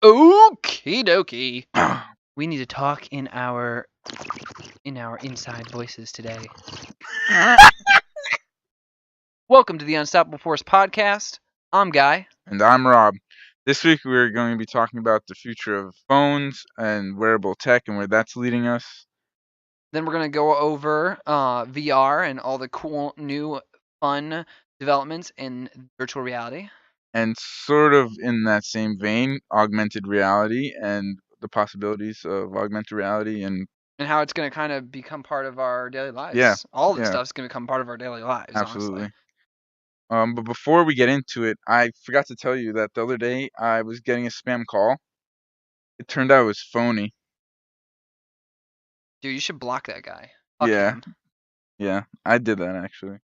Okie dokie. We need to talk in our inside voices today. Welcome to the Unstoppable Force podcast. I'm Guy. And I'm Rob. This week we're going to be talking about the future of phones and wearable tech and where that's leading us. Then we're going to go over VR and all the cool, new, fun developments in virtual reality. And sort of in that same vein, augmented reality and the possibilities of augmented reality And how it's going to kind of become part of our daily lives. Yeah, All this yeah. stuff's going to become part of our daily lives, absolutely. honestly. But before we get into it, I forgot to tell you that the other day I was getting a spam call. It turned out it was phony. Dude, you should block that guy. Fuck Yeah, him. yeah, I did that actually.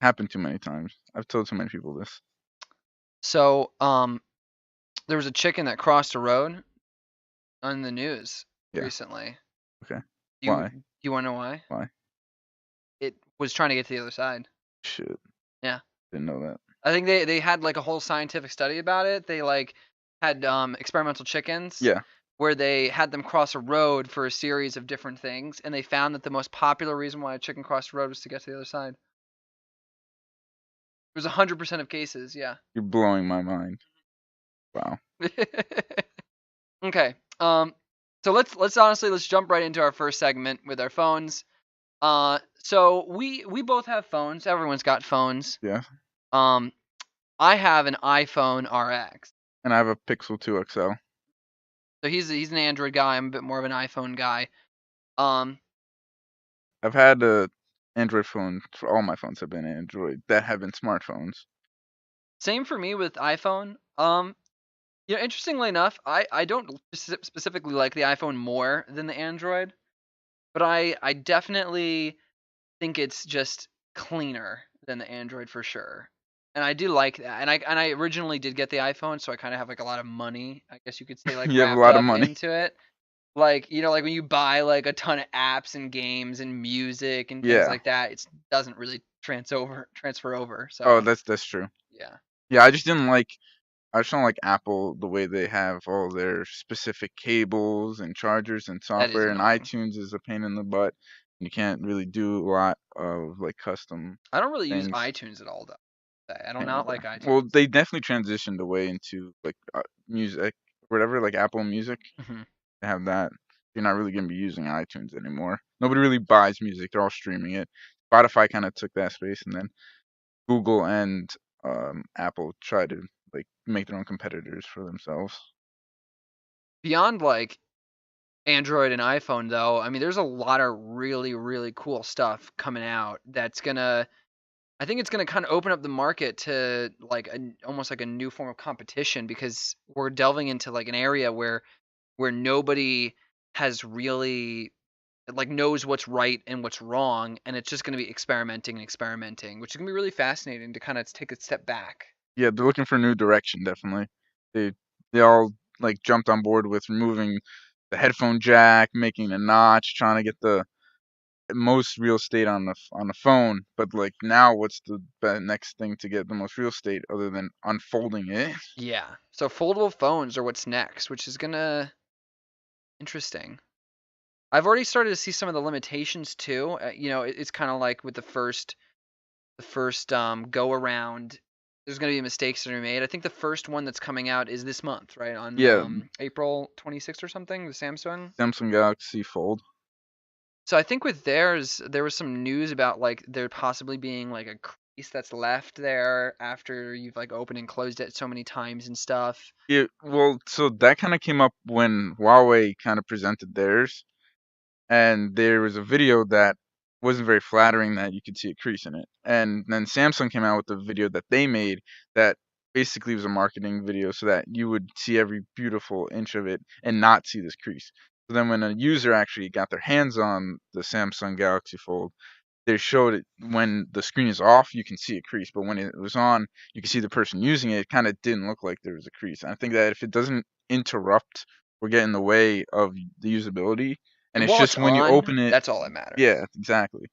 Happened too many times. I've told so many people this. So, there was a chicken that crossed a road on the news Yeah. recently. Okay. You Why? you want to know why? Why? It was trying to get to the other side. Shit. Yeah. Didn't know that. I think they had like a whole scientific study about it. They like had experimental chickens. Yeah. Where they had them cross a road for a series of different things, and they found that the most popular reason why a chicken crossed a road was to get to the other side. It was 100% of cases, yeah. You're blowing my mind. Wow. Okay. So let's jump right into our first segment with our phones. So we both have phones. Everyone's got phones. Yeah. I have an iPhone RX. And I have a Pixel 2 XL. So he's an Android guy. I'm a bit more of an iPhone guy. I've had a Android phone for all my phones have been Android that have been smartphones. Same for me with iPhone. Interestingly enough, I don't specifically like the iPhone more than the Android, but I definitely think it's just cleaner than the Android for sure. And I do like that. And I originally did get the iPhone, so I kind of have like a lot of money, I guess you could say, like You have a wrapped lot of up money. into it. Like, like when you buy like a ton of apps and games and music and things Yeah. like that, it doesn't really transfer over. So Oh, that's true. yeah. Yeah, I just don't like Apple the way they have all their specific cables and chargers and That is software, and annoying. iTunes is a pain in the butt. You can't really do a lot of like custom I don't really use things. iTunes at all, though. I don't Me not neither. like iTunes. Well, they definitely transitioned away into like music, whatever, like Apple Music. Mhm. They have that. You're not really going to be using iTunes anymore. Nobody really buys music. They're all streaming it. Spotify kind of took that space, and then Google and Apple try to like make their own competitors for themselves. Beyond like Android and iPhone, though, I mean, there's a lot of really, really cool stuff coming out that's gonna. I think it's gonna kind of open up the market to like almost like a new form of competition, because we're delving into like an area where nobody has really like knows what's right and what's wrong, and it's just gonna be experimenting, which is gonna be really fascinating to kind of take a step back. Yeah, they're looking for a new direction. Definitely, they they all like jumped on board with removing the headphone jack, making a notch, trying to get the most real estate on the phone. But like now, what's the next thing to get the most real estate other than unfolding it? Yeah. So foldable phones are what's next, which is gonna interesting. I've already started to see some of the limitations too. It's kind of like with the first go around. There's gonna be mistakes that are made. I think the first one that's coming out is this month, right on Yeah, April 26th or something. The Samsung. Samsung Galaxy Fold. So I think with theirs, there was some news about like there possibly being like a crease that's left there after you've like opened and closed it so many times and stuff. Yeah, well, so that kind of came up when Huawei kind of presented theirs, and there was a video that wasn't very flattering that you could see a crease in it. And then Samsung came out with a video that they made that basically was a marketing video so that you would see every beautiful inch of it and not see this crease. So then when a user actually got their hands on the Samsung Galaxy Fold, they showed it when the screen is off, you can see a crease, but when it was on, you can see the person using it. It kind of didn't look like there was a crease. And I think that if it doesn't interrupt or get in the way of the usability, and And it's while it's just when you on, open it, that's all that matters. yeah, exactly.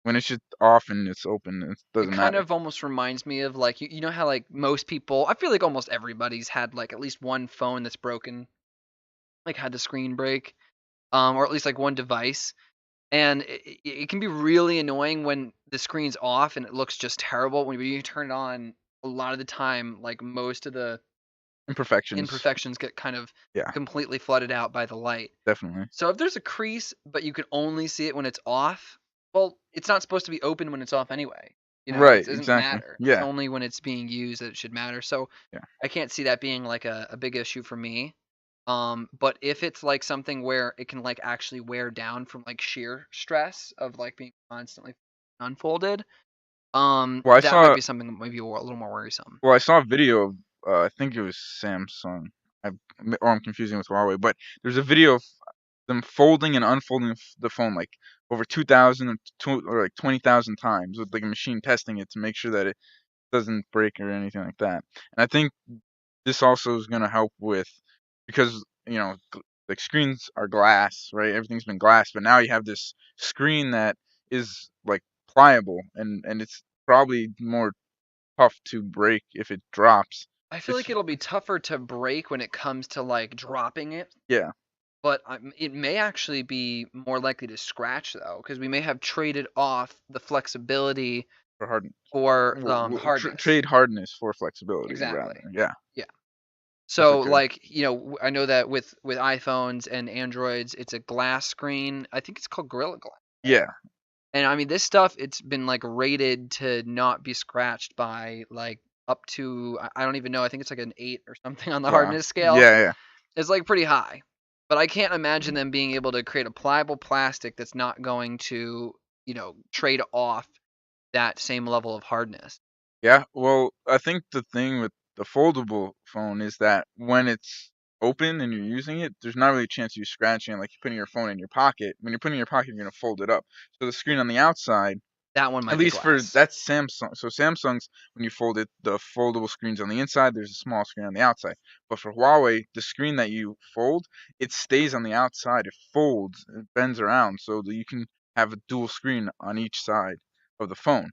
When it's just off and it's open, it It doesn't kind matter. of almost reminds me of like you know how like most people, I feel like almost everybody's had like at least one phone that's broken, like had the screen break, or at least like one device. And it can be really annoying when the screen's off and it looks just terrible. When you turn it on, a lot of the time, like most of the Imperfections. imperfections get kind of Yeah, completely flooded out by the light. definitely. So if there's a crease, but you can only see it when it's off, well, it's not supposed to be open when it's off anyway. It Right, doesn't exactly. matter. It's Yeah, only when it's being used that it should matter. So yeah. I can't see that being like a big issue for me. But if it's like something where it can like actually wear down from like sheer stress of like being constantly unfolded, Well, I that might saw be something that might be a little more worrisome. well, I saw a video of I think it was Samsung. I or I'm confusing with Huawei, but there's a video of them folding and unfolding the phone like over 2,000 or like 20,000 times with like a machine testing it to make sure that it doesn't break or anything like that. And I think this also is going to help with because like screens are glass, right? Everything's been glass, but now you have this screen that is like pliable and it's probably more tough to break if it drops. I feel It's like it'll be tougher to break when it comes to like dropping it, yeah, but it may actually be more likely to scratch though, because we may have traded off the flexibility for hardness. for the hardness. Trade hardness for flexibility rather. Exactly. Yeah, Yeah. that's So okay. like I know that with iPhones and Androids, it's a glass screen. I think it's called Gorilla Glass, right? Yeah, And I mean, this stuff, it's been like rated to not be scratched by like up to I don't even know. I think it's like an 8 or something on the wow. hardness scale. Yeah, yeah. It's like pretty high. But I can't imagine them being able to create a pliable plastic that's not going to, trade off that same level of hardness. Yeah, well, I think the thing with the foldable phone is that when it's open and you're using it, there's not really a chance of you scratching it like you're putting your phone in your pocket. When you're putting it in your pocket, you're gonna fold it up. So the screen on the outside, That one at might be least for glass. that's Samsung. So Samsung's when you fold it, the foldable screen's on the inside, there's a small screen on the outside. But for Huawei, the screen that you fold, it stays on the outside. It folds, it bends around so that you can have a dual screen on each side of the phone.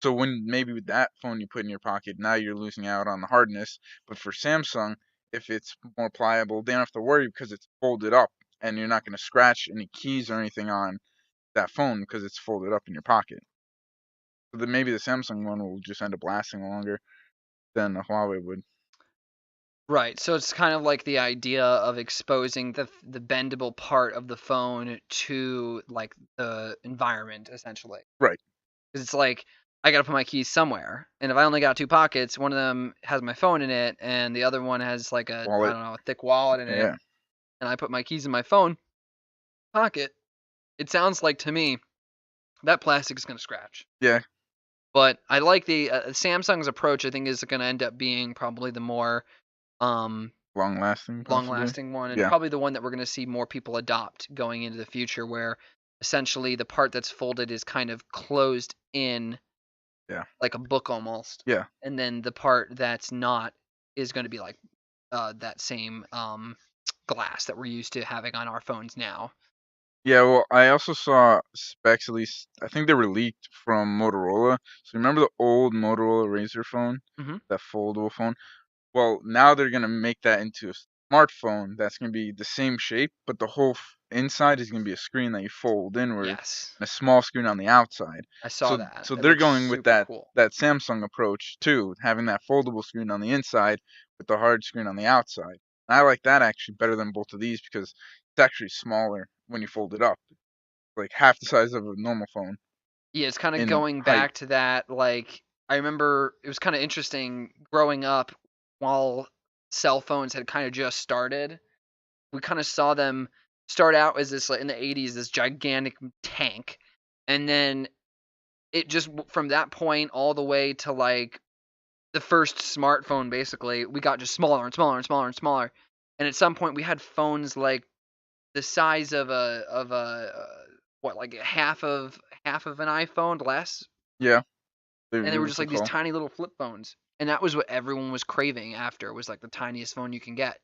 So when maybe with that phone you put in your pocket, now you're losing out on the hardness. But for Samsung, if it's more pliable, they don't have to worry because it's folded up and you're not going to scratch any keys or anything on that phone because it's folded up in your pocket. So then maybe the Samsung one will just end up lasting longer than the Huawei would. Right. So it's kind of like the idea of exposing the bendable part of the phone to like the environment essentially. Right. 'Cause it's like I got to put my keys somewhere. And if I only got two pockets, one of them has my phone in it and the other one has like a I Wallet. don't know, a thick wallet in it, Yeah. and I put my keys in my phone pocket, it sounds like to me that plastic is going to scratch. Yeah. But I like the Samsung's approach. I think is going to end up being probably the more um Long lasting, possibly. long-lasting one, and Yeah. probably the one that we're going to see more people adopt going into the future, where essentially the part that's folded is kind of closed in Yeah. like a book almost, Yeah. and then the part that's not is going to be like that same glass that we're used to having on our phones now. Yeah, well, I also saw specs, at least, I think they were leaked from Motorola. So remember the old Motorola Razr phone? Hmm. That foldable phone? Well, now they're gonna make that into a smartphone that's gonna be the same shape, but the whole inside is gonna be a screen that you fold inward Yes, and a small screen on the outside. I saw So that. so It they're looks going with super cool. that Samsung approach too, having that foldable screen on the inside with the hard screen on the outside. I like that actually better than both of these because it's actually smaller when you fold it up, like half the size of a normal phone Yeah, it's kind of in going height. back to that. Like, I remember it was kind of interesting growing up while cell phones had kind of just started. We kind of saw them start out as this, like, in the 80s, this gigantic tank. And then it just, from that point all the way to like the first smartphone, basically, we got just smaller and smaller and smaller and smaller. And at some point, we had phones like the size of what, like half of an iPhone, less, Yeah, and they they were were just too like these tall. tiny little flip phones, and that was what everyone was craving after, was like the tiniest phone you can get.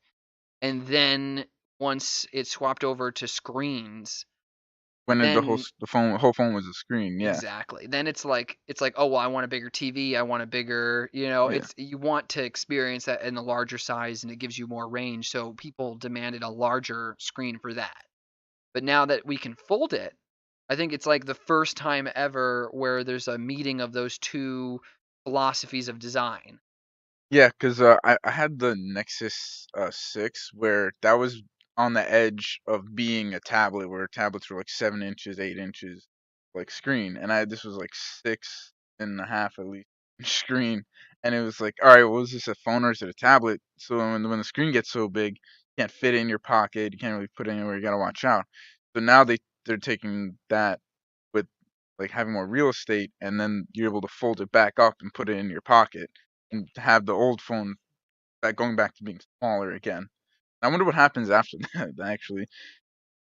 And then once it swapped over to screens, when the Then whole phone was a screen. Yeah, exactly. Then it's like, oh well, I want a bigger TV, I want a bigger, yeah, it's you want to experience that in a larger size and it gives you more range. So people demanded a larger screen for that. But now that we can fold it, I think it's like the first time ever where there's a meeting of those two philosophies of design. yeah. Because I had the Nexus 6 where that was on the edge of being a tablet, where tablets were like 7 inches, 8 inches, like screen, and I this was like 6.5 at least screen, and it was like, all right, well, is this a phone or is it a tablet? So when the screen gets so big, you can't fit it in your pocket, you can't really put it anywhere, you gotta watch out. So now they're taking that with like having more real estate, and then you're able to fold it back up and put it in your pocket, and have the old phone that going back to being smaller again. I wonder what happens after that. Actually,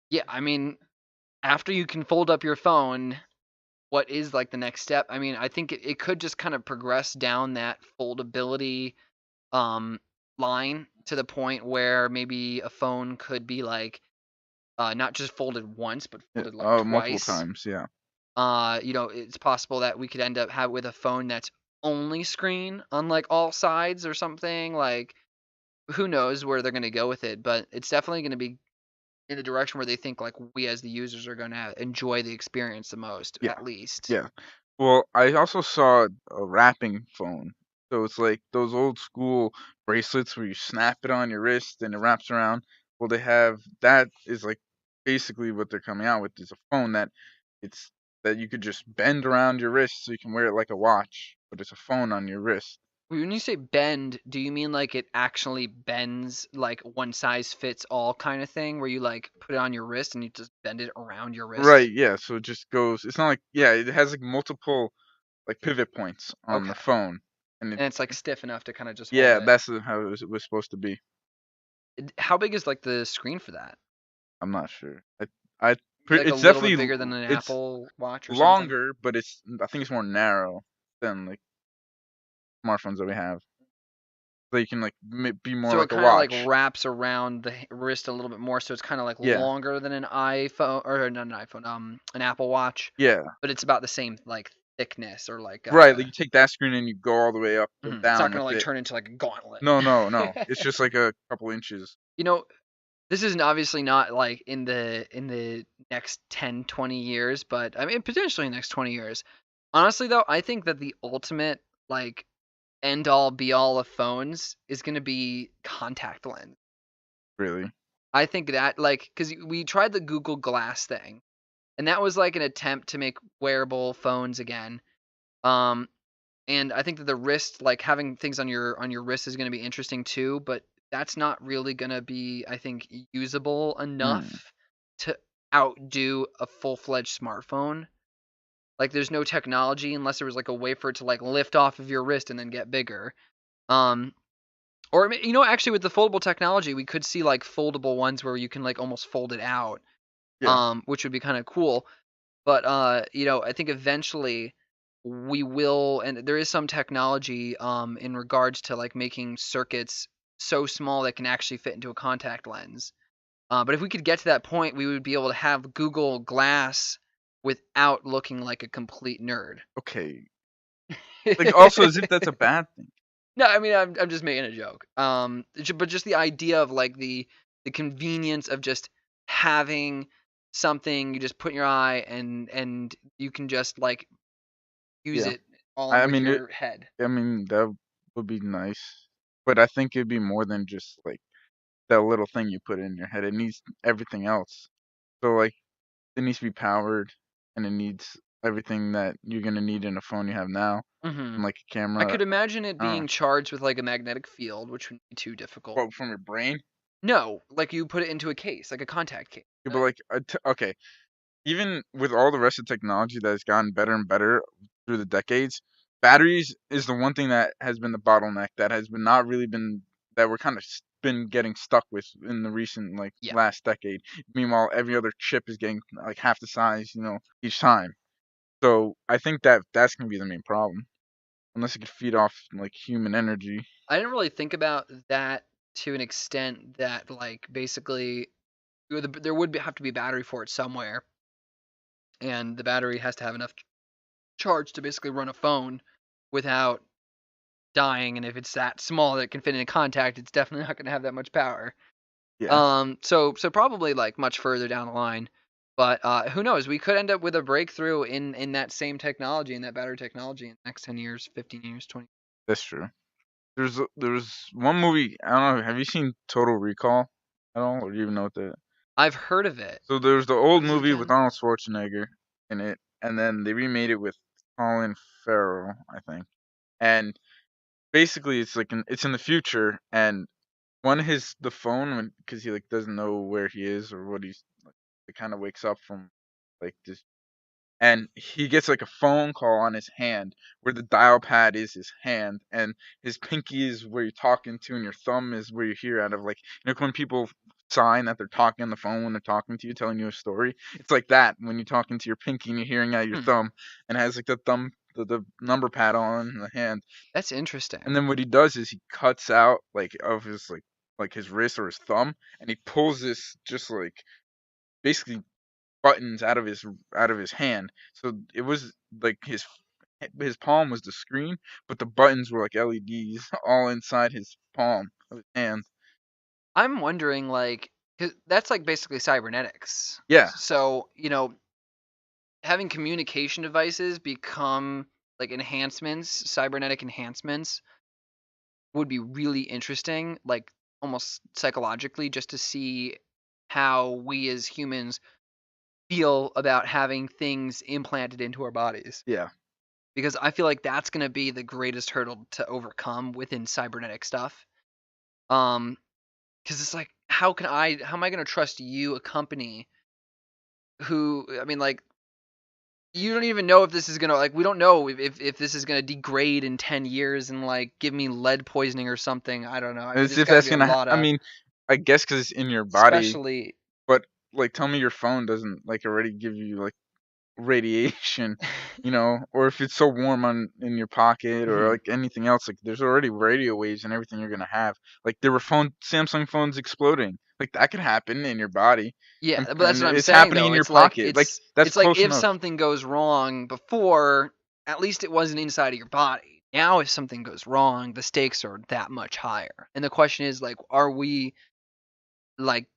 Yeah, I mean, after you can fold up your phone, what is like the next step? I mean, I think it could just kind of progress down that foldability um line to the point where maybe a phone could be like not just folded once but yeah, folded like multiple twice. times. Yeah, It's possible that we could end up have with a phone that's only screen on like all sides or something. Like who knows where they're going to go with it, but it's definitely going to be in the direction where they think like we as the users are going to enjoy the experience the most, yeah, at least. yeah. Well, I also saw a wrapping phone. So it's like those old school bracelets where you snap it on your wrist and it wraps around. Well, they have that is like basically what they're coming out with is a phone it's that you could just bend around your wrist so you can wear it like a watch, but it's a phone on your wrist. When you say bend, do you mean like it actually bends, like one size fits all kind of thing, where you like put it on your wrist and you just bend it around your wrist? Right, yeah. So it just goes. It's not like, yeah, it has like multiple like pivot points on the Okay. phone, and And it's like stiff enough to kind of just hold yeah, it. that's how it was supposed to be. How big is like the screen for that? I'm not sure. I Like a it's little bit definitely bigger than an it's Apple Watch or something? longer, but I think it's more narrow than like smartphones that we have. So you can like be more So it like a kind of like watch. wraps around the wrist a little bit more, so it's kind of like Yeah, longer than an iPhone or not an iPhone, an Apple Watch, yeah. but it's about the same like thickness or like Right, like you take that screen and you go all the way up or it's not down gonna with like it. turn into like a gauntlet. No, no, no. It's just like a couple inches. You know, this isn't obviously not like in the next 10, 20 years, but I mean potentially next 20 years. Honestly though, I think that the ultimate like end all be all of phones is going to be contact lens. Really. I think that like cuz we tried the Google Glass thing and that was like an attempt to make wearable phones again. Um and I think that the wrist like having things on your wrist is going to be interesting too, but that's not really going to be I think usable Hmm. enough to outdo a full-fledged smartphone. Like there's no technology unless there was like a way for it to like lift off of your wrist and then get bigger. Um actually with the foldable technology, we could see like foldable ones where you can like almost fold it out, Yeah. which would be kind of cool. But I think eventually we will, and there is some technology in regards to like making circuits so small that can actually fit into a contact lens. But if we could get to that point, we would be able to have Google Glass without looking like a complete nerd. Okay. Like also as if that's a bad thing. No, I mean I'm just making a joke. But just the idea of like the convenience of just having something you just put in your eye and you can just like use Yeah. it all I with mean your head. I mean that would be nice. But I think it'd be more than just like that little thing you put in your head. It needs everything else. So like it needs to be powered, and it needs everything that you're gonna need in a phone you have now, Hmm. and like a I camera. could imagine it I don't know. being charged with like a magnetic field, which wouldn't be too difficult. What, from your brain? No, like you put it into a case, like a contact case. Yeah, but like okay, even with all the rest of technology that has gotten better and better through the decades, batteries is the one thing that has been the bottleneck that has been not really been that we're kind of been getting stuck with in the recent like Yeah. last decade. Meanwhile, every other chip is getting like half the size, each time. So I think that that's gonna be the main problem, unless it could feed off like human energy. I didn't really think about that to an extent that like basically there would have to be a battery for it somewhere. and the battery has to have enough charge to basically run a phone without dying. And if it's that small that it can fit in contact, it's definitely not going to have that much power. Yeah, So probably like much further down the line. But who knows? We could end up with a breakthrough in that same technology, in that battery technology, in the next 10 years, 15 years, 20. that's true. There's one movie, I don't know, have you seen Total Recall at all, or do you even know what that? I've heard of it. So there's the What old is it movie with again? Arnold Schwarzenegger in it, and then they remade it with Colin Farrell, I think. And basically, it's in the future, and one his the phone when because he like doesn't know where he is or what he's like, he kind of wakes up from like this, and he gets like a phone call on his hand where the dial pad is his hand, and his pinky is where you're talking to, and your thumb is where you hear out of, like, when people sign that they're talking on the phone when they're talking to you, telling you a story. It's like that when you're talking to your pinky and you're hearing out your Hmm, thumb, and it has like the number pad on the hand. that's And interesting. then what he does is he cuts out like of his like his wrist or his thumb, and he pulls this just like basically buttons out of his hand. So it was like his palm was the screen, but the buttons were like LEDs all inside his palm of his hand. I'm wondering, like, 'cause that's like basically cybernetics. Yeah, So, having communication devices become like enhancements, cybernetic enhancements would be really interesting, like almost psychologically, just to see how we as humans feel about having things implanted into our bodies. yeah. Because I feel like that's going to be the greatest hurdle to overcome within cybernetic stuff. Um, because it's like, how am I going to trust you, a company who, I mean, like, you don't even know if this is gonna, like, we don't know if this is gonna degrade in 10 years and like give me lead poisoning or something. I don't know. I mean, As there's if got to that's be a gonna. lot I of, mean, I guess because it's in your body, especially. but like, tell me your phone doesn't like already give you like radiation, or if it's so warm on in your pocket or Mhm. like anything else, like there's already radio waves and everything you're gonna have. Like there were Samsung phones exploding. Like that could happen in your body, Yeah, and, but that's and what I'm it's saying happening though. in your It's like pocket. Like it's that's it's like close if enough. something goes wrong before, at least it wasn't inside of your body. Now, if something goes wrong, the stakes are that much higher. And the question is, like, like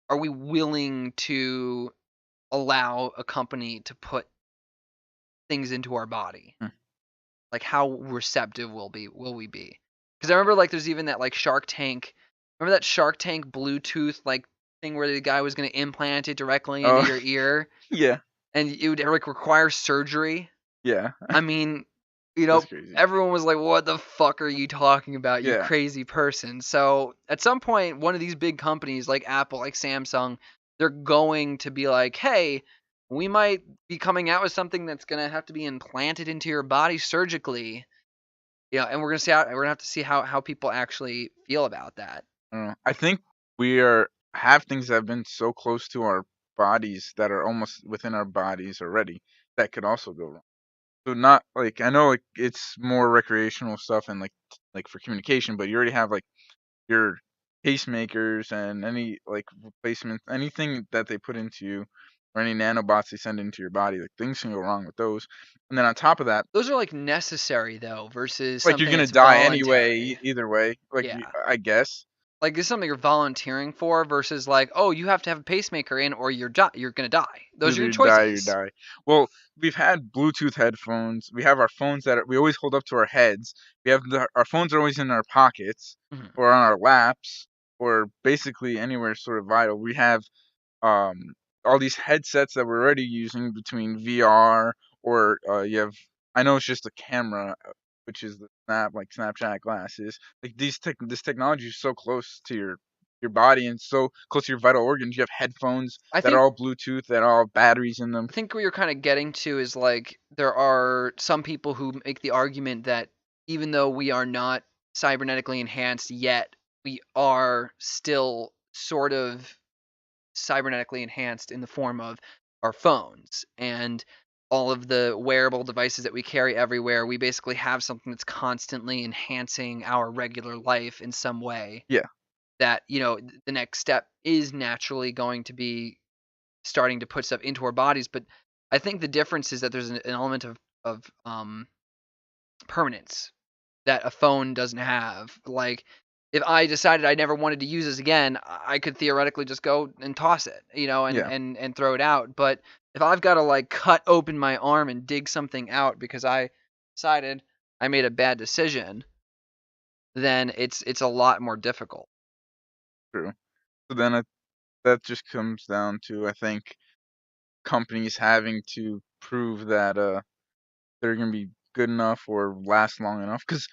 are we willing to allow a company to put things into our body? Hmm. Like, how receptive will we be? Because I remember, like, there's even that, like, Shark Tank. Remember that Shark Tank Bluetooth, like, thing where the guy was gonna implant it directly into Oh, your ear, yeah, and it would, like, require surgery? yeah, I mean, that's crazy. everyone was like, "What the fuck are you talking about, you Yeah, crazy person?" So, at some point, one of these big companies like Apple, like Samsung, they're going to be like, "Hey, we might be coming out with something that's gonna have to be implanted into your body surgically." Yeah, and we're gonna have to see how people actually feel about that. I don't know. I think we are have things that have been so close to our bodies that are almost within our bodies already that could also go wrong. So not like, I know like it's more recreational stuff and like for communication, but you already have like your pacemakers and any like replacement, anything that they put into you, or any nanobots they send into your body. Like things can go wrong with those. And then on top of that, Those are, like, necessary though versus like you're something gonna that's die anyway, voluntary. either way. Like Yeah. I guess. Like, it's something you're volunteering for versus like, "Oh, you have to have a pacemaker in or you're gonna die." Those are Either your you die or you choices. die. Well, we've had Bluetooth headphones. We have our phones we always hold up to our heads. We have our phones are always in our pockets Mhm. or on our laps or basically anywhere sort of vital. We have um all these headsets that we're already using between VR or you have, I know it's just a camera, which is the Snapchat glasses. Like this technology is so close to your body and so close to your vital organs. You have headphones I that are think all Bluetooth, that all have batteries in them. I think what you're kinda getting to is, like, there are some people who make the argument that even though we are not cybernetically enhanced yet, we are still sort of cybernetically enhanced in the form of our phones and all of the wearable devices that we carry everywhere. We basically have something that's constantly enhancing our regular life in some way. Yeah, That, the next step is naturally going to be starting to put stuff into our bodies. But I think the difference is that there's an element of permanence that a phone doesn't have. Like, if I decided I never wanted to use this again, I could theoretically just go and toss it, and Yeah, and throw it out. But if I've got to like cut open my arm and dig something out because I decided I made a bad decision, then it's a lot more difficult. true. So then that just comes down to, I think, companies having to prove that they're gonna be good enough or last long enough. Because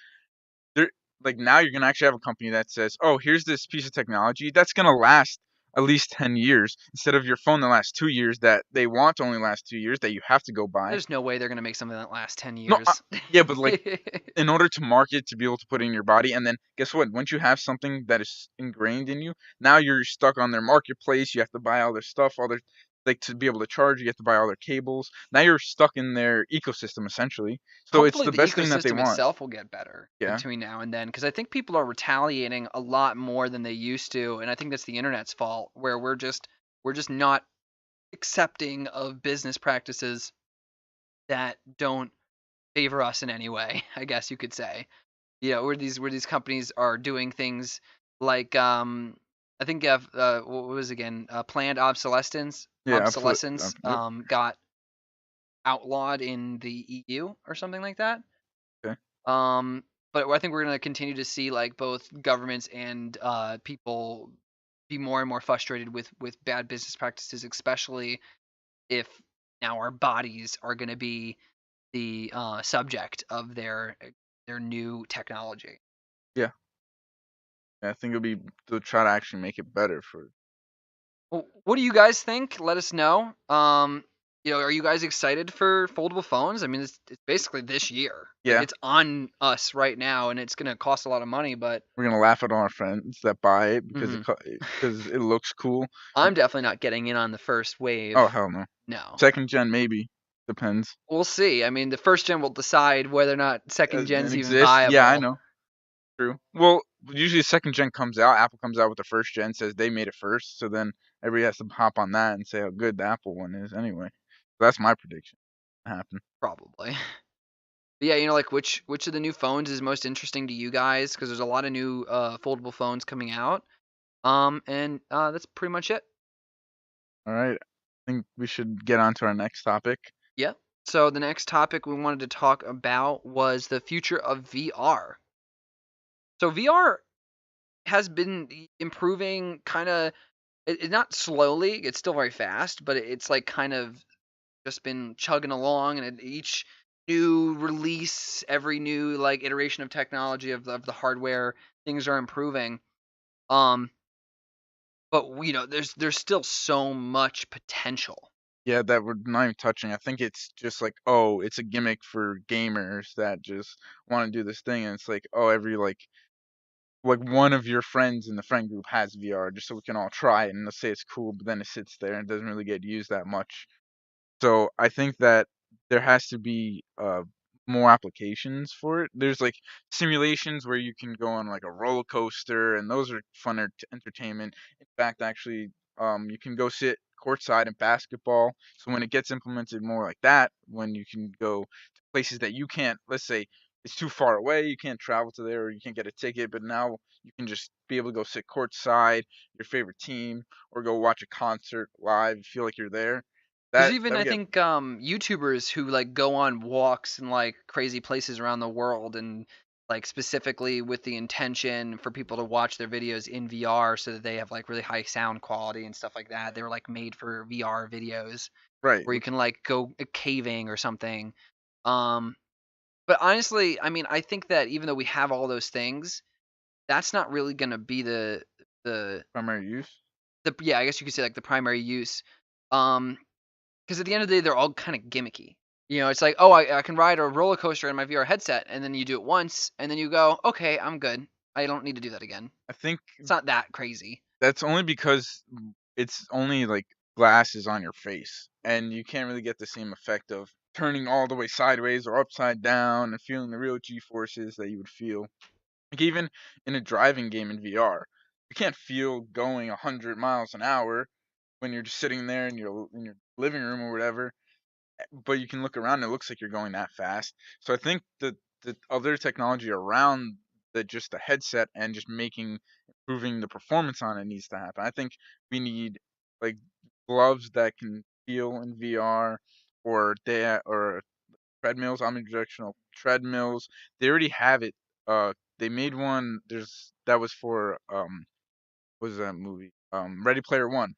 they're like, now you're gonna actually have a company that says, "Oh, here's this piece of technology that's gonna last at least 10 years," instead of your phone that lasts 2 years that they want to only last 2 years that you have to go buy. There's no way they're gonna make something that lasts 10 No, years. yeah, but, like, in order to market, to be able to put it in your body, and then guess what? Once you have something that is ingrained in you, now you're stuck on their marketplace. You have to buy all their stuff, all their like, to be able to charge, you have to buy all their cables. Now you're stuck in their ecosystem, essentially. So it's Hopefully the the best thing that they ecosystem want. itself will get better Yeah. between now and then because I think people are retaliating a lot more than they used to, and I think that's the internet's fault where we're just not accepting of business practices that don't favor us in any way, I guess you could say. Where these companies are doing things like I think what was it again, planned Yeah, absolutely. obsolescence Yep. got outlawed in the EU or something like that. Okay. Um, but I think we're gonna continue to see like both governments and people be more and more frustrated with bad business practices, especially if now our bodies are gonna be the subject of their new technology. Yeah. Yeah, I think it'll be to try to actually make it better for. Well, what do you guys think? Let us know. Are you guys excited for foldable phones? I mean, it's basically this year. Like Yeah, it's on us right now, and it's gonna cost a lot of money. But we're gonna laugh at all our friends that buy it because mhm. because it looks cool. I'm definitely not getting in on the first Oh, wave. hell no. No, Second gen, maybe. Depends. we'll see. I mean, the first gen will decide whether or not second It gen's even exists. Yeah, I viable. know. True. Well, usually second gen comes out. Apple comes out with the first gen, says they made it first. So then everybody has to hop on that and say how good the Apple one is anyway. So that's my prediction. Happen. Probably. But yeah, like which of the new phones is most interesting to you guys? Because there's a lot of new foldable phones coming out. And that's pretty much it. All right. I think we should get on to our next topic. Yeah. So the next topic we wanted to talk about was the future of VR. So VR has been improving kind of not slowly, it's still very fast, but it's like kind of just been chugging along, and each new release, every new like iteration of technology of the hardware, things are improving. Um, but there's still so much potential. Yeah, that we're not even touching. I think it's just like, oh, it's a gimmick for gamers that just want to do this thing, and it's like, oh, every like one of your friends in the friend group has VR, just so we can all try it, and let's say it's cool, but then it sits there and doesn't really get used that much. So I think that there has to be more applications for it. There's like simulations where you can go on like a roller coaster, and those are fun entertainment. In fact, actually, you can go sit courtside in basketball. So when it gets implemented more like that, when you can go to places that you can't, let's say it's too far away, you can't travel to there, or you can't get a ticket, but now you can just be able to go sit courtside, your favorite team, or go watch a concert live, feel like you're there. There's That even that I would get think YouTubers who like go on walks in like crazy places around the world and like specifically with the intention for people to watch their videos in VR so that they have like really high sound quality and stuff like that. They were like made for VR videos right, where you which can like go caving or something. Um, but honestly, I mean, I think that even though we have all those things, that's not really gonna be the primary use. yeah, I guess you could say like the primary use. Um, because at the end of the day, they're all kind of gimmicky. It's like, oh, I can ride a roller coaster in my VR headset, and then you do it once, and then you go, okay, I'm good. I don't need to do that again. I think It's not that crazy. that's only because it's only like glasses on your face, and you can't really get the same effect of turning all the way sideways or upside down and feeling the real G forces that you would feel. Like even in a driving game in VR, you can't feel going 100 miles an hour when you're just sitting there in your living room or whatever. but you can look around, and it looks like you're going that fast. So I think the other technology around just the headset and just improving the performance on it needs to happen. I think we need like gloves that can feel in VR, or treadmills, omnidirectional treadmills. They already have it. They made one. That was for what was that movie? Ready Player One,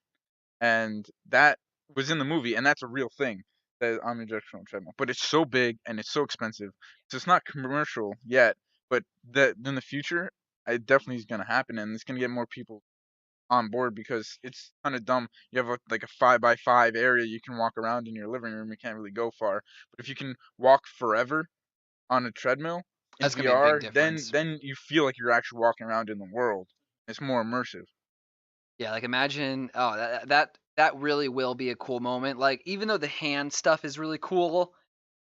and that was in the movie, and that's a real thing. That omnidirectional treadmill, but it's so big and it's so expensive, so it's not commercial yet. But that in the future, it definitely is going to happen, and it's going to get more people on board because it's kind of dumb. You have like a 5 by 5 area you can walk around in your living room. You can't really go far, but if you can walk forever on a treadmill in That's gonna be a big VR, then difference. then you feel like you're actually walking around in the world. It's more immersive. Yeah, like imagine that really will be a cool moment. Like even though the hand stuff is really cool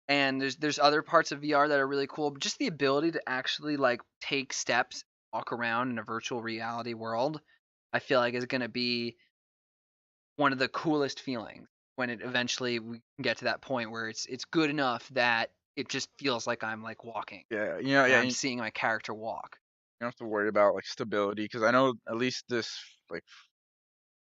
and there's other parts of VR that are really cool, but just the ability to actually like take steps, walk around in a virtual reality world, I feel like is gonna be one of the coolest feelings when it eventually we can get to that point where it's good enough that it just feels like I'm like walking Yeah, and yeah. I'm seeing my character walk. You don't have to worry about like stability because I know at least this like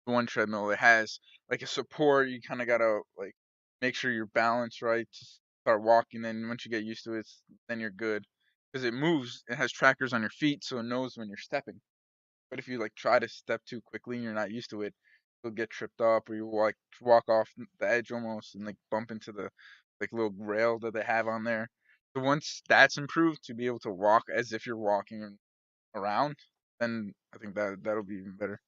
one treadmill it has like a support. You kind of gotta like make sure you're balanced right to start walking. Then once you get used to it, then you're good because it moves. It has trackers on your feet, so it knows when you're stepping. But if you like try to step too quickly and you're not used to it, you'll get tripped up or you like walk off the edge almost and like bump into the like little rail that they have on there. So once that's improved to be able to walk as if you're walking around, then I think that'll be even better.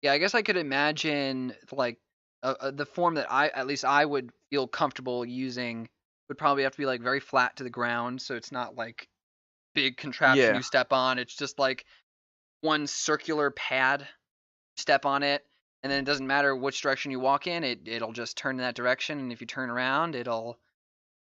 Yeah, I guess I could imagine like the form that I at least I would feel comfortable using would probably have to be like very flat to the ground, so it's not like big contraption Yeah, you step on. It's just like one circular pad, step on it, and then it doesn't matter which direction you walk in, it'll just turn in that direction, and if you turn around, it'll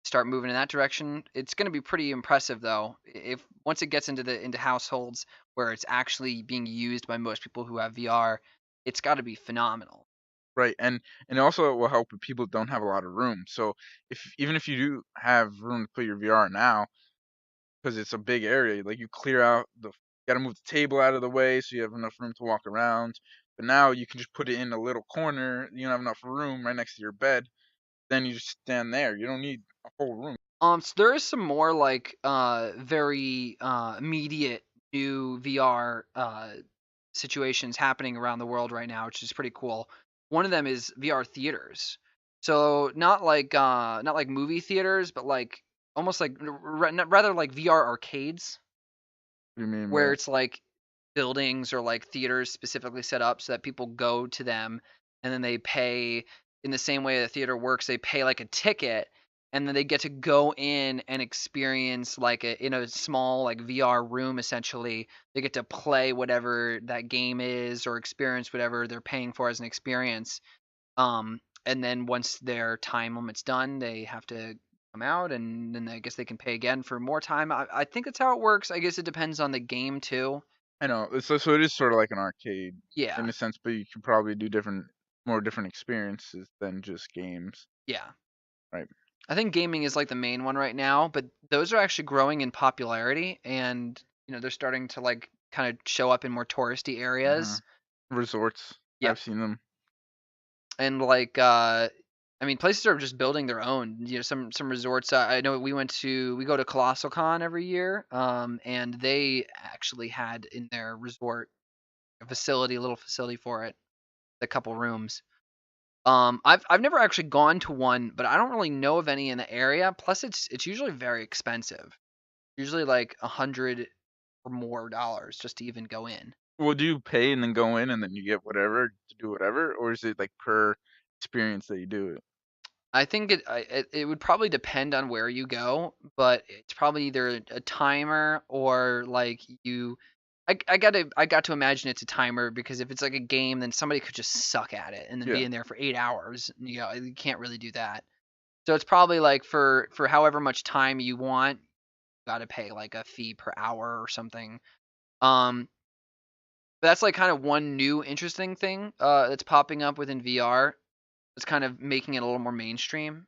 start moving in that direction. It's going to be pretty impressive though. If once it gets into households where it's actually being used by most people who have VR, it's got to be phenomenal. right. And also it will help if people don't have a lot of room. So if even if you do have room to put your VR now, because it's a big area. Like you clear out got to move the table out of the way so you have enough room to walk around. But now you can just put it in a little corner. You don't have enough room right next to your bed. Then you just stand there. You don't need a whole room. So there is some more like very immediate new VR situations happening around the world right now, which is pretty cool. One of them is VR theaters. So not like movie theaters, but like almost like rather like VR arcades What do you mean by where that? it's like buildings or like theaters specifically set up so that people go to them and then they pay in the same way the theater works. They pay like a ticket and then they get to go in and experience like in a small like VR room essentially. They get to play whatever that game is or experience whatever they're paying for as an experience. And then once their time limit's done, they have to come out, and then I guess they can pay again for more time. I think that's how it works. I guess it depends on the game too. I know. So it is sort of like an arcade Yeah, in a sense, but you can probably do more different experiences than just games, yeah. right? I think gaming is like the main one right now, but those are actually growing in popularity, and they're starting to like kind of show up in more touristy Uh-huh. areas. Resorts. Yep. I've seen them. And like I mean places are just building their own. Some resorts I know we go to Colossal Con every year, and they actually had in their resort a little facility for it, a couple rooms. I've never actually gone to one, but I don't really know of any in the area. Plus, it's usually very expensive. Usually like $100 or more just to even go in. Well, do you pay and then go in and then you get whatever to do whatever, or is it like per experience that you do it? I think it would probably depend on where you go, but it's probably either a timer or like you. I got to imagine it's a timer because if it's like a game, then somebody could just suck at it and then be Yeah. in there for 8 hours. You can't really do that. So it's probably like for however much time you want, you got to pay like a fee per hour or something. Um, but that's like kind of one new interesting thing that's popping up within VR. It's kind of making it a little more mainstream.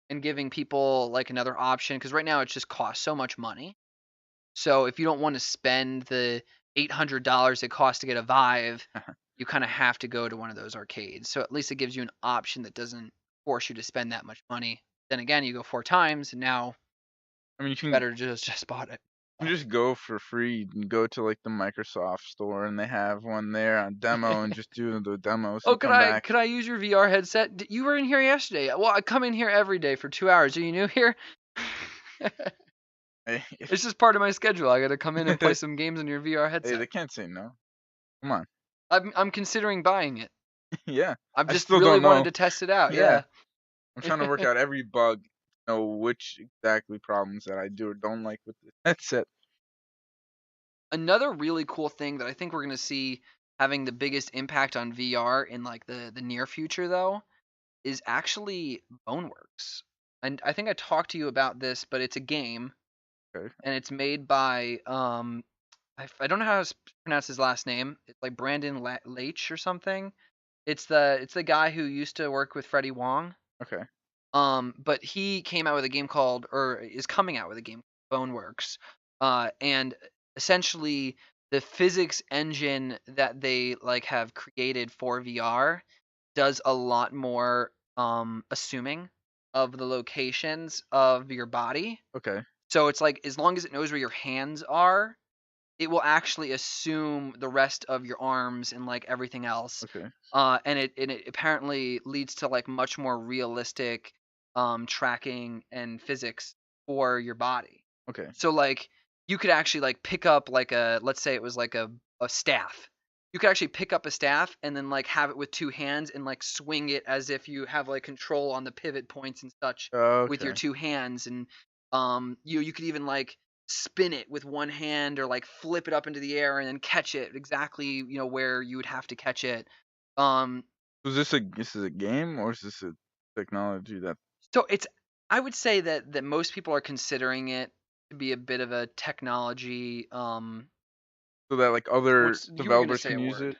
and giving people like another option because right now it just costs so much money. So if you don't want to spend the $800 it costs to get a Vive, you kind of have to go to one of those arcades. So at least it gives you an option that doesn't force you to spend that much money. Then again, you go 4 times, and now I mean, better just bought it. you can just go for free. You can go to like the Microsoft store, and they have one there on demo, and just do the demos Oh, and could come I back. could I use your VR headset? You were in here yesterday. Well, I come in here every day for 2 hours. Are you new here? Hey, It's just part of my schedule. I got to come in and play some games on your VR hey, headset. they can't say no. Come on. I'm considering buying it. Yeah, I've I just still really don't wanted know. to test it out. Yeah, Yeah. I'm trying to work out every bug, know which exactly problems that I do or don't like with the headset. Another really cool thing that I think we're going to see having the biggest impact on VR in like the near future though is actually Boneworks. And I think I talked to you about this, but it's a game Okay. and it's made by I don't know how to pronounce his last name. It's like Brandon Leitch or something. It's the guy who used to work with Freddie Wong. Okay. But he came out with a game called, or is coming out with a game called Boneworks. And essentially the physics engine that they like have created for VR does a lot more assuming of the locations of your body. Okay. So it's like as long as it knows where your hands are, it will actually assume the rest of your arms and like everything else. Okay. And it apparently leads to like much more realistic tracking and physics for your body. Okay. So like you could actually like pick up like a, let's say it was like a staff. You could actually pick up a staff and then like have it with two hands and like swing it as if you have like control on the pivot points and such with your Okay. two hands. And you could even like spin it with one hand or like flip it up into the air and then catch it exactly, where you would have to catch it. Um So this is a game or is this a technology that so it's, I would say that most people are considering it to be a bit of a technology. so that like other What's You were gonna developers say can a use word. it?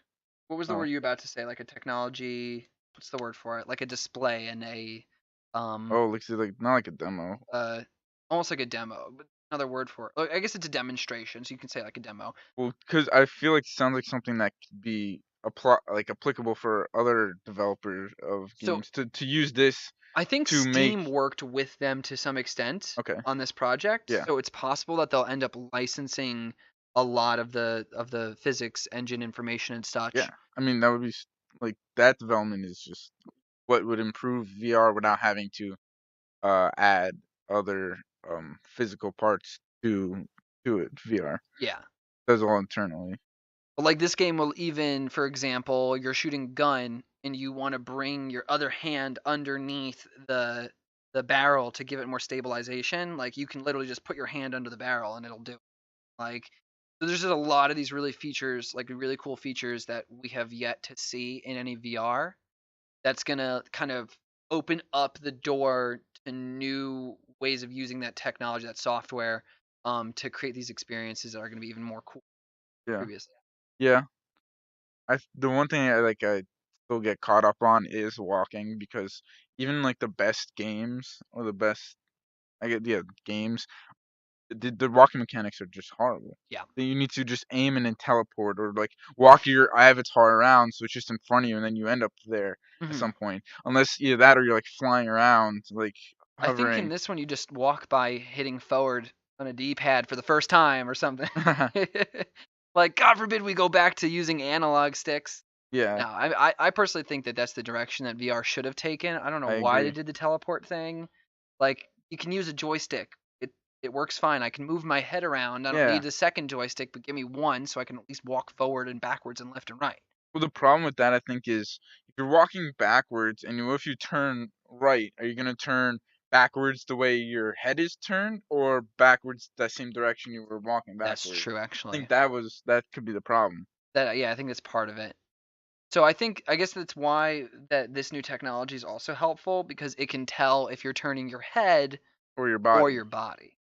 What was the Oh. word you were about to say? Like a technology. What's the word for it? Like a display and a um Oh, looks like not like a demo. uh almost like a demo, but another word for it. Like, I guess it's a demonstration, so you can say like a demo. Well, because I feel like it sounds like something that could be applicable for other developers of So games to use this I think to make. Steam worked with them to some extent Okay. on this project, Yeah. so it's possible that they'll end up licensing a lot of the physics engine information and Yeah. such. I mean, that would be like that development is just what would improve VR without having to add other physical parts to it. VR Yeah. does all internally. But like this game will even, for example, you're shooting a gun and you want to bring your other hand underneath the barrel to give it more stabilization. Like you can literally just put your hand under the barrel and it'll do it. Like so there's just a lot of these really features, like really cool features that we have yet to see in any VR. That's gonna kind of open up the door to new ways of using that technology, that software, to create these experiences that are gonna be even more cool than Yeah. previously. Yeah. The one thing I still get caught up on is walking because even like the best games or the best I get yeah games the walking mechanics are just horrible. Yeah. Then you need to just aim and then teleport or like walk your avatar around so it's just in front of you and then you end up there at Mhm. some point. Unless either that or you're like flying around like I think in hovering. this one you just walk by hitting forward on a D-pad for the first time or something. Like, God forbid we go back to using analog sticks. Yeah, No, I personally think that that's the direction that VR should have taken. I don't know I why they agree. did the teleport thing. Like, you can use a joystick. It works fine. I can move my head around. I don't Yeah. need the second joystick, but give me one so I can at least walk forward and backwards and left and right. Well, the problem with that I think is if you're walking backwards and if you turn right, are you gonna turn backwards the way your head is turned or backwards that same direction you were walking That's backwards? true, I think actually. that could be the problem. Yeah, I think that's part of it. So I guess that's why that this new technology is also helpful because it can tell if you're turning your head Or your or body. your body.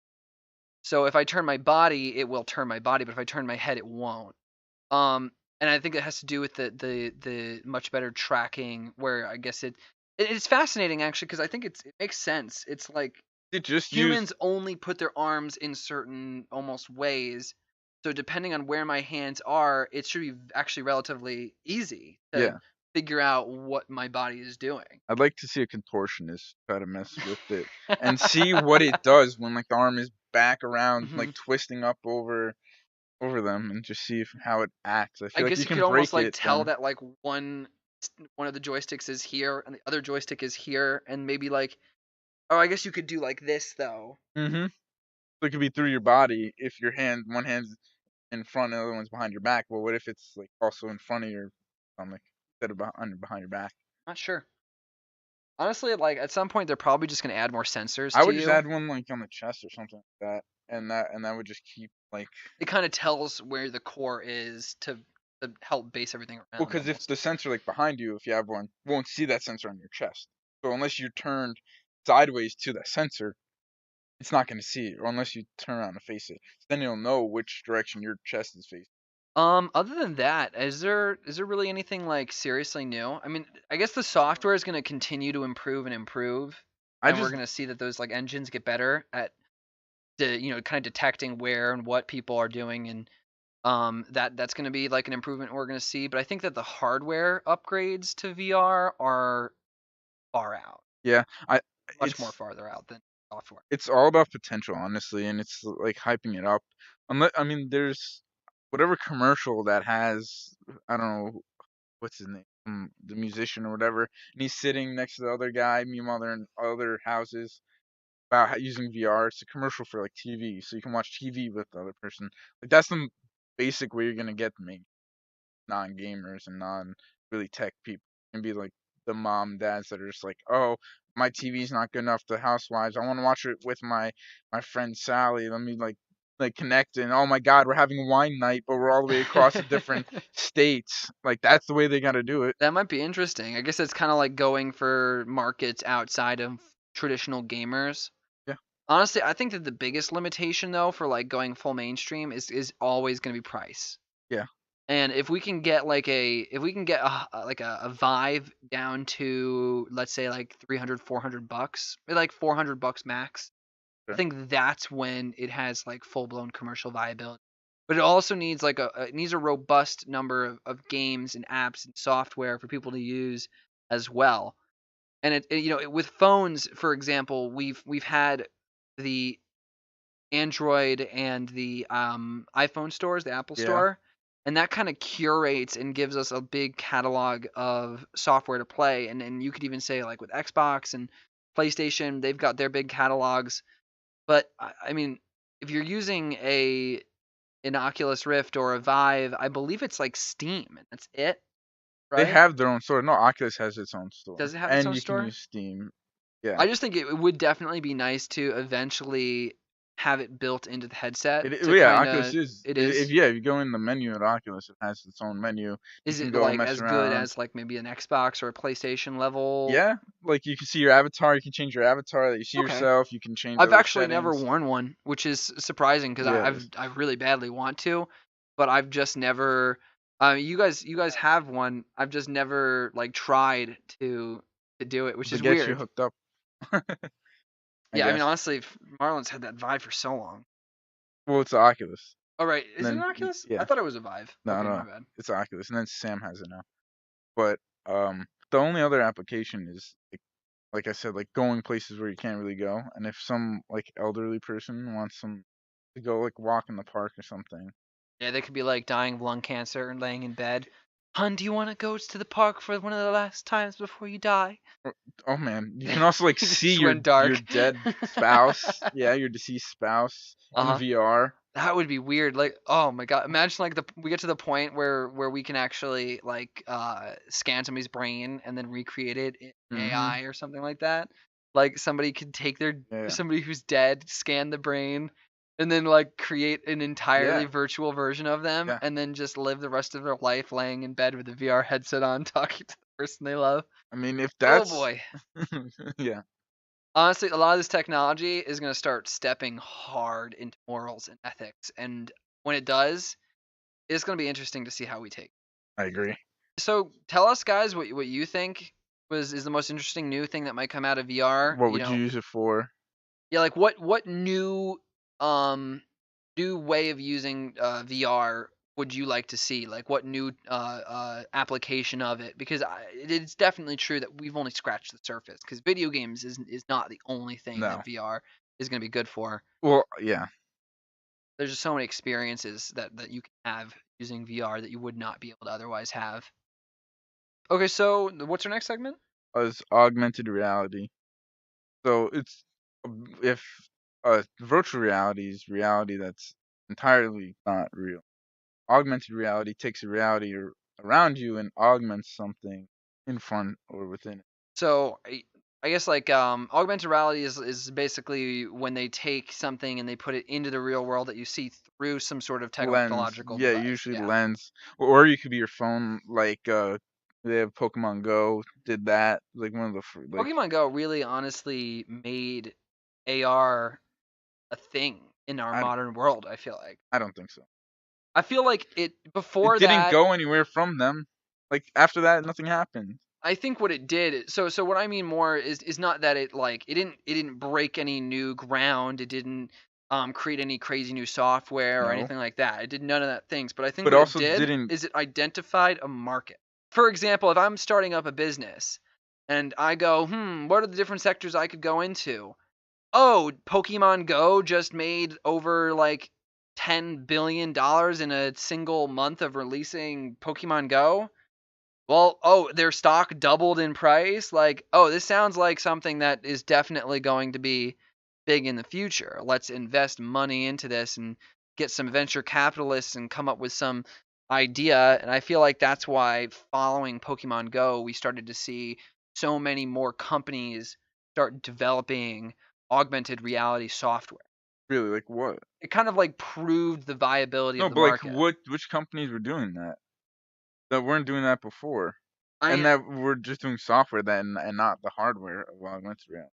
So if I turn my body, it will turn my body, but if I turn my head, it won't. Um, and I think it has to do with the much better tracking where I guess It's fascinating actually because I think it makes sense. It's like It just use humans only put their arms in certain almost ways. So depending on where my hands are, it should be actually relatively easy to yeah. figure out what my body is doing. I'd like to see a contortionist try to mess with it and see what it does when like the arm is back around, Hmm. like twisting up over them, and just see how it acts. I I feel like guess you you can could almost break like it tell then. that like one of the joysticks is here and the other joystick is here, and maybe like, oh, I guess you could do like this though. Mm-hmm. So it could be through your body if your one hand's in front and the other one's behind your back. Well, what if it's like also in front of your stomach instead of behind your back? Not sure. Honestly, like at some point they're probably just gonna add more sensors I to would just you. add one like on the chest or something like that, and that would just keep like It kind of tells where the core is to help base everything well, around because if almost. the sensor like behind you, if you have one, won't see that sensor on your chest. So unless you turned sideways to that sensor, it's not going to see it, or unless you turn around to face it. So then you'll know which direction your chest is facing. Other than that, is there really anything like seriously new? I mean, I guess the software is going to continue to improve and improve, I and we're just going to see that those like engines get better at kind of detecting where and what people are doing, and that's going to be like an improvement we're going to see. But I think that the hardware upgrades to VR are far out, yeah, I much more it's farther out than software. it's all about potential, honestly, and it's like hyping it up. Unless I mean, there's whatever commercial that has I don't know what's his name, the musician or whatever, and he's sitting next to the other guy. Meanwhile, they're in other houses about using VR. It's a commercial for like TV, so you can watch TV with the other person. Like that's the basic way you're gonna get me non-gamers and non really tech people and be like the mom dads that are just like, oh, my TV's not good enough. The housewives, I want to watch it with my friend Sally. Let me like connect and oh my God, we're having wine night, but we're all the way across the different states. Like that's the way they gotta do it. That might be interesting. I guess it's kind of like going for markets outside of traditional gamers. Yeah, Honestly, I think that the biggest limitation though for like going full mainstream is always going to be price. yeah. And if we can get a Vive down to let's say like 300 $400, maybe like $400 max, I Sure. think that's when it has like full blown commercial viability. But it also needs like it needs a robust number of games and apps and software for people to use as well. And with phones, for example, we've had the Android and the iPhone stores, the Apple Yeah, Store, and that kind of curates and gives us a big catalog of software to play. And you could even say like with Xbox and PlayStation, they've got their big catalogs. But I mean, if you're using an Oculus Rift or a Vive, I believe it's like Steam, and that's it, they right? have their own store. No, Oculus has its own store, Does it have its and own you can store? use Steam. Yeah. I just think it would definitely be nice to eventually have it built into the headset to Well, yeah, kind Oculus of. is It if is. yeah, if you go in the menu at Oculus, it has its own menu. You Is can it go like mess as good around. as like maybe an Xbox or a PlayStation level? Yeah, like you can see your avatar. You can change your avatar that you see Okay. yourself. You can change I've other actually never settings. worn one, which is surprising because Yeah, it I've is. I really badly want to, but I've just never. You guys have one. I've just never like tried to do it, which To is get you weird. hooked up, I Yeah, I mean guess. honestly, Marlon's had that Vive for so long. Well, it's Oculus. All right, And is it an then Oculus? I yeah, thought it was a Vive. no, Okay, no, my bad. it's Oculus. And then Sam has it now. But the only other application is like I said, like going places where you can't really go. And if some like elderly person wants some to go like walk in the park or something. Yeah, they could be like dying of lung cancer and laying in bed. Hun, do you want to go to the park for one of the last times before you die? Oh man, you can also like It see just your went your dark. dead spouse. Yeah, your deceased spouse in Uh-huh. VR. That would be weird. Like, oh my god, imagine like we get to the point where we can actually like scan somebody's brain and then recreate it in Mhm. AI or something like that. Like somebody could take their Yeah. somebody who's dead, scan the brain, and then like create an entirely Yeah. virtual version of them Yeah. and then just live the rest of their life laying in bed with a VR headset on talking to the person they love. I mean, if Oh that's boy. yeah. Honestly, a lot of this technology is going to start stepping hard into morals and ethics, and when it does, it's going to be interesting to see how we take. I agree. So tell us, guys, what you think. was is the most interesting new thing that might come out of VR. What would you use it for? Yeah, like what um new way of using VR would you like to see? Like what new application of it? Because it's definitely true that we've only scratched the surface. Because video games is not the only thing that No. VR is going to be good for. Well, yeah. There's just so many experiences that you can have using VR that you would not be able to otherwise have. Okay, so what's our next segment? As augmented reality. So it's if virtual reality is reality that's entirely not real. Augmented reality takes a reality around you and augments something in front or within it. So I guess like augmented reality is basically when they take something and they put it into the real world that you see through some sort of Lens, technological yeah, device. usually Yeah. lens, or you could be your phone. Like they have Pokemon Go did that. Like one of the like Pokemon Go really honestly made AR a thing in our I d- modern world, I feel like. I don't think so. I feel like it It before didn't that go anywhere from them. Like after that, nothing happened. I think what it did so what I mean more is not that it like it didn't break any new ground, it didn't create any crazy new software or No, anything like that. It did none of that things, but I think but what it also did didn't. is it identified a market. For example, if I'm starting up a business and I go, what are the different sectors I could go into? Oh, Pokemon Go just made over like $10 billion in a single month of releasing Pokemon Go. Well, oh, their stock doubled in price. Like, oh, this sounds like something that is definitely going to be big in the future. Let's invest money into this and get some venture capitalists and come up with some idea. And I feel like that's why following Pokemon Go, we started to see so many more companies start developing augmented reality software. Really, like what? It kind of like proved the viability No, of the but like market. what? Which companies were doing that? That weren't doing that before, and I that were just doing software that and not the hardware of augmented reality.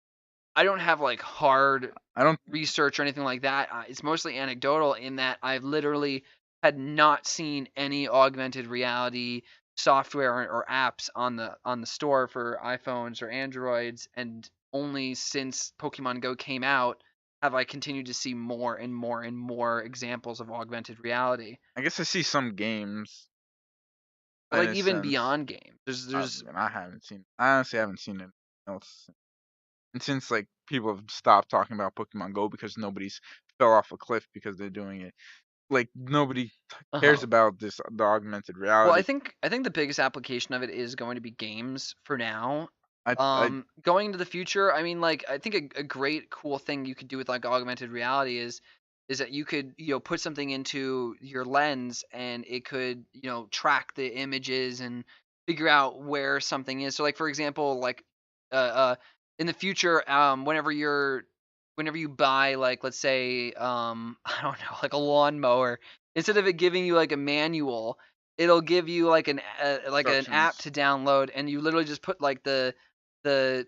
I don't have like hard I don't. research or anything like that. It's mostly anecdotal in that I've literally had not seen any augmented reality software or apps on the store for iPhones or Androids, and only since Pokemon Go came out have I continued to see more and more and more examples of augmented reality. I guess I see some games But in like a even sense. beyond games, there's And I haven't seen. I honestly haven't seen anything else. And since like people have stopped talking about Pokemon Go because nobody's fell off a cliff because they're doing it, like nobody cares uh about this the augmented Well, reality. I think the biggest application of it is going to be games for now. I Going into the future, I mean, like I think a great cool thing you could do with like augmented reality is that you could put something into your lens and it could track the images and figure out where something is. So like for example, like uh, uh in the future, whenever you buy like let's say I don't know like a lawnmower, instead of it giving you like a manual, it'll give you like an app instructions. to download, and you literally just put like the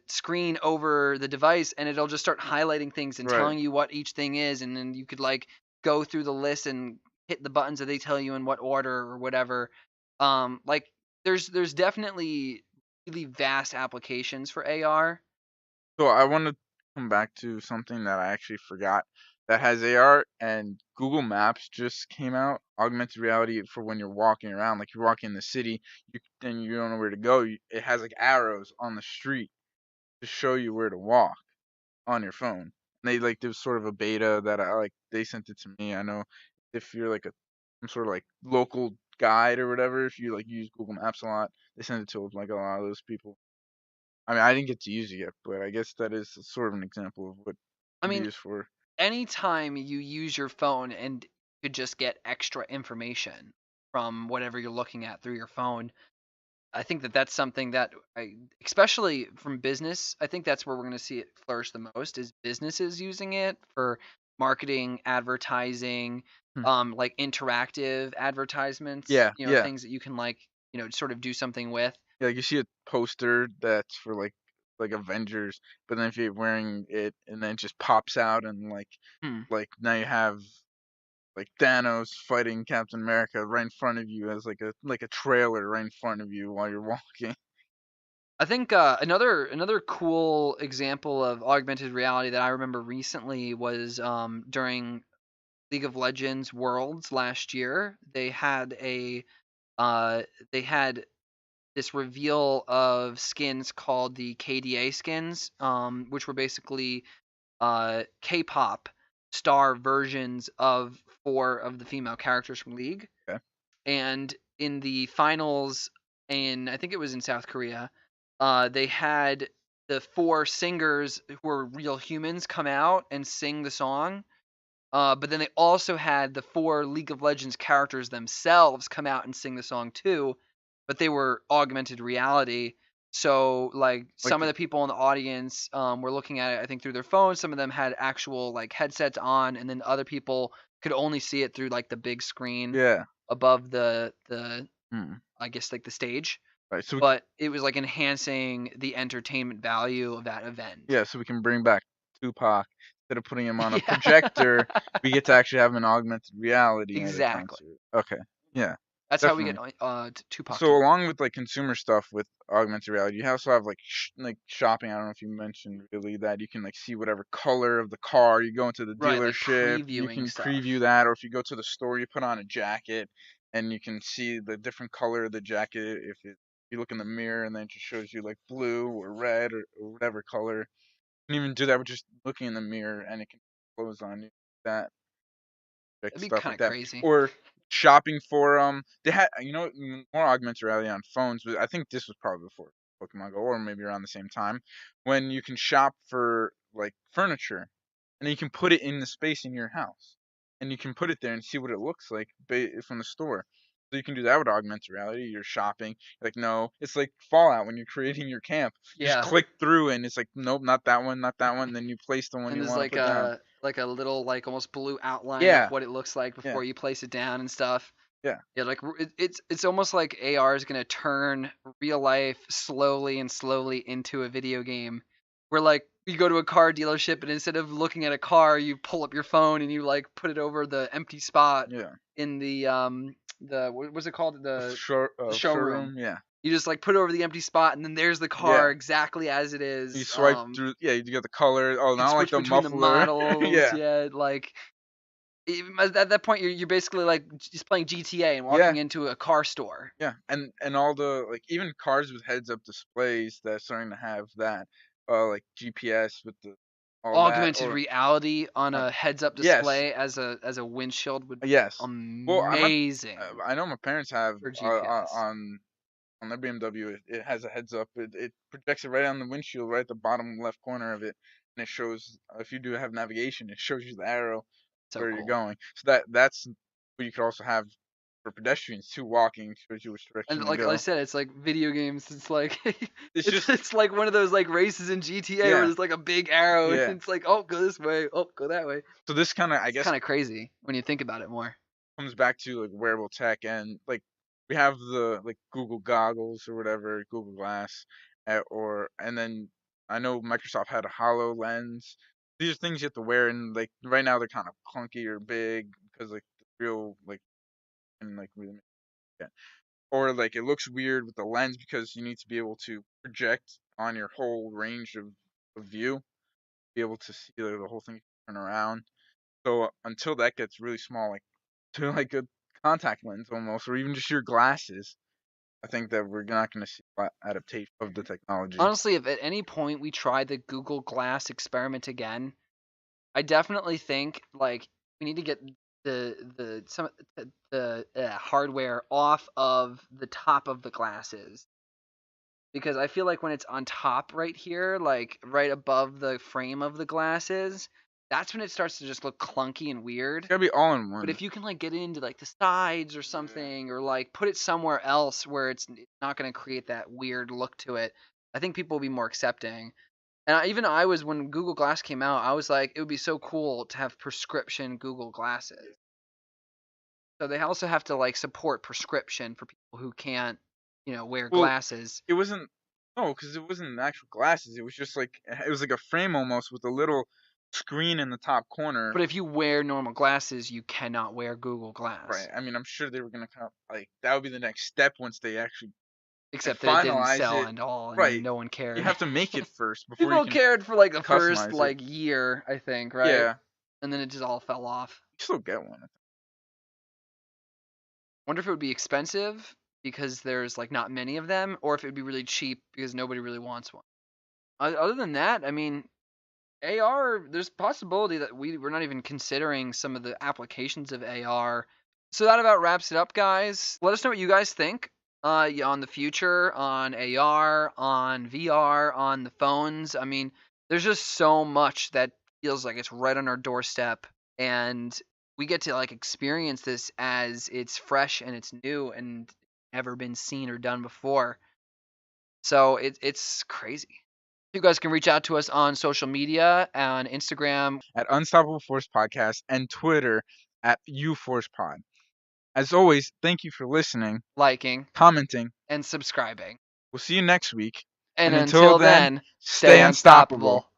screen over the device, and it'll just start highlighting things and Right. telling you what each thing is, and then you could like go through the list and hit the buttons that they tell you in what order or whatever. Like there's definitely really vast applications for AR. So I want to come back to something that I actually forgot that has AR and Google Maps just came out. Augmented reality for when you're walking around, like you're walking in the city, and you don't know where to go. It has like arrows on the street to show you where to walk on your phone. And they like there was sort of a beta that I like. They sent it to me. I know if you're like some sort of like local guide or whatever, if you like use Google Maps a lot, they send it to like a lot of those people. I mean, I didn't get to use it yet, but I guess that is sort of an example of what it I could be mean, used for. anytime you use your phone and you could just get extra information from whatever you're looking at through your phone, I think that that's something that especially from business, I think that's where we're going to see it flourish the most is businesses using it for marketing, advertising, Hmm. like interactive advertisements, Yeah, yeah, things that you can like, sort of do something with. yeah. Like you see a poster that's for like Avengers, but then if you're wearing it, and then it just pops out, and Hmm. like now you have like Thanos fighting Captain America right in front of you as like a trailer right in front of you while you're walking. I think another cool example of augmented reality that I remember recently was during League of Legends Worlds last year. Uh, they had this reveal of skins called the KDA skins, which were basically K-pop star versions of 4 of the female characters from League. Okay. And in the finals, I think it was in South Korea, they had the 4 singers who were real humans come out and sing the song. But then they also had the 4 League of Legends characters themselves come out and sing the song too, but they were augmented reality. So like Like some of the people in the audience were looking at it, I think through their phones. Some of them had actual like headsets on, and then other people could only see it through like the big screen yeah. above the Hmm. I guess like the stage. Right. So But it was like enhancing the entertainment value of that event. yeah, so we can bring back Tupac instead of putting him on a Yeah. projector. We get to actually have an augmented reality at a Exactly. concert. Okay. Yeah. That's how we get Definitely. Tupac So to work. along with like consumer stuff with augmented reality, you also have like like shopping. I don't know if you mentioned really that you can like see whatever color of the car. You go into the Right, like dealership, you previewing can stuff. preview that, or if you go to the store, you put on a jacket and you can see the different color of the jacket. You look in the mirror and then it just shows you like blue or red or whatever color. You can even do that with just looking in the mirror and it can close on you. That like That'd be stuff kind like of that, crazy. or shopping for they had more augmented reality on phones, but I think this was probably before Pokemon Go or maybe around the same time when you can shop for like furniture and then you can put it in the space in your house and you can put it there and see what it looks like from the store. So you can do that with augmented reality. You're shopping, like no, it's like Fallout when you're creating your camp. You just Yeah. click through and it's like nope, not that one, not that one. And then you place the one And you there's want to put down. like a little like almost blue outline of Yeah, what it looks like yeah, before you place it down and stuff. yeah. Yeah, like it's almost like AR is gonna turn real life slowly into a video game, where like you go to a car dealership and instead of looking at a car, you pull up your phone and you like put it over the empty spot Yeah. in the what was it called, the showroom. Showroom, yeah. You just like put it over the empty spot and then there's the car Yeah. exactly as it You is. swipe through, yeah, you get the color. Oh, You can now I like switch the between the muffler. models. Yeah. Yeah, like at that point you're basically like just playing GTA and Yeah. walking into a car store. Yeah. And all the like even cars with heads up displays that's starting to have that like GPS with the all that Augmented or reality on uh, a heads-up yes. display as a windshield would be Yes. Well, I'm not amazing I know my parents have for GPS. on their BMW it has a heads up. It projects it right on the windshield right at the bottom left corner of it and it shows if you do have navigation, it shows you the arrow So where you're cool. going. So that's what you could also have for pedestrians too. Walking shows you which And direction to like I go. said, it's like video games. It's like It's just it's like one of those like races in GTA where yeah, there's like a big arrow and yeah. it's like, oh, go this way, oh, go that way. So this kind of I It's guess kind of crazy when you think about it more. comes back to like wearable tech and like we have the like Google goggles or whatever, Google Glass, or and then I know Microsoft had a HoloLens. These are things you have to wear and like right now they're kind of clunky or big because like the real like and like really yeah. Or like it looks weird with the lens because you need to be able to project on your whole range of view, be able to see like, the whole thing turn around. So until that gets really small, like to like a contact lens almost, or even just your glasses, I think that we're not going to see a lot adaptation of the technology. Honestly, if at any point we try the Google Glass experiment again, I definitely think like we need to get the some the hardware off of the top of the glasses, because I feel like when it's on top right here, like right above the frame of the glasses, that's when it starts to just look clunky and It's weird. got to be all in But one. if you can like get it into like the sides or Yeah. something, or like put it somewhere else where it's not going to create that weird look to it, I think people will be more accepting. And even I was, when Google Glass came out, I was like, it would be so cool to have prescription Google glasses. So they also have to like support prescription for people who can't, wear Well, glasses. it wasn't. No, because it wasn't actual glasses. It was just like it was like a frame almost with a little screen in the top corner. But if you wear normal glasses, you cannot wear Google Right. Glass. I mean, I'm sure they were gonna kind of like that would be the next step once they actually and Except that it didn't finalize sell it. at all, and Right. no one You cared. have to make it first before you People can cared for like the first customize it. like year, I think, right? Yeah, And then it just all fell off. you still get one. Wonder if it would be expensive because there's like not many of them, or if it would be really cheap because nobody really wants one. Other than that, I mean, AR, there's a possibility that we're not even considering some of the applications of AR. So that about wraps it up, guys. Let us know what you guys think on the future, on AR, on VR, on the phones. I mean, there's just so much that feels like it's right on our doorstep, and we get to like experience this as it's fresh and it's new and never been seen or done before. So it's crazy. You guys can reach out to us on social media, on Instagram, At Unstoppable Force Podcast and Twitter at UForcePod. As always, thank you for listening, liking, commenting. and subscribing. We'll see you next week. And And until until then, then, stay stay unstoppable. unstoppable.